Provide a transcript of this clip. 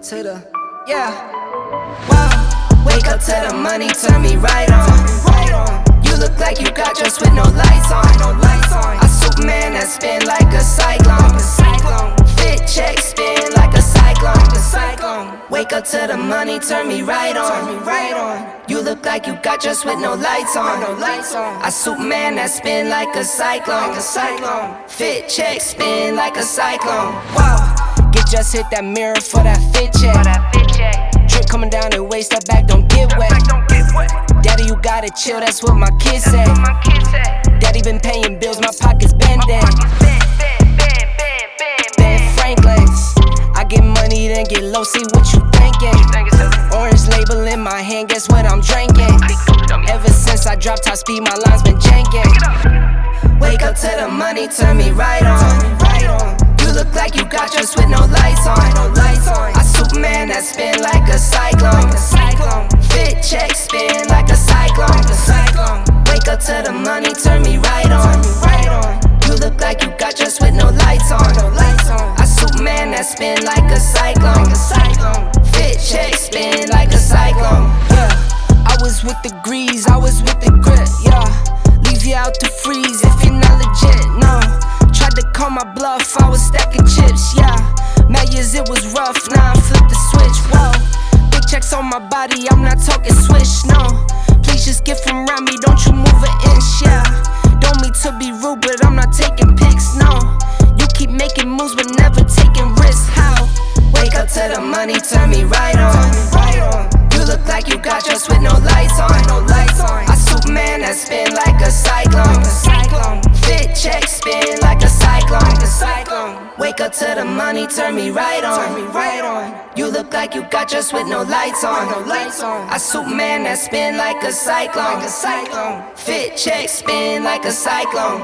to the, yeah. Wow. Wake up to the money, turn me right on. You look like you got dressed with no lights on. I Superman that spin like a cyclone. Fit check, spin like a cyclone. Wake up to the money, turn me right on. You look like you got dressed with no lights on. I Superman that spin like a cyclone. Fit check, spin like a cyclone. Wow. Get just hit that mirror for that fit check. Drip coming down the waist, that back don't get wet. Daddy, you gotta chill, that's what my kids say. Daddy been paying bills, my pockets bend down. Ben Franklin's. I get money, then get low, see what you thinking. Orange label in my hand, guess what I'm drinking. Ever since I dropped top speed, my line's been janking. Wake up to the money, turn me right on. You look like you got dressed with no lights on. I Superman that spin like a cyclone. Fit check, spin like a cyclone. Wake up to the money, turn me right on. You look like you got dressed with no lights on. I Superman that spin like a cyclone. Fit check, spin like a cyclone. Yeah, I was with the grease, I was with the grit. Yeah, leave you out to freeze if you're not legit. No. Tried to call my bluff, I was stacking chips, yeah. Mad years it was rough, now I flipped the switch, whoa. Big checks on my body, I'm not talking swish, no. Please just get from around me, don't you move an inch, yeah. Don't mean to be rude, but I'm not taking pics, no. You keep making moves, but never taking risks, how? Wake up to the money, turn me right on. You look like you got dressed with no lights on. I Superman that spin like a cyclone. Fit check, spin like a cyclone. Wake up to the money, turn me right on. You look like you got dressed with no lights on. I Superman that spin like a cyclone. Fit check, spin like a cyclone.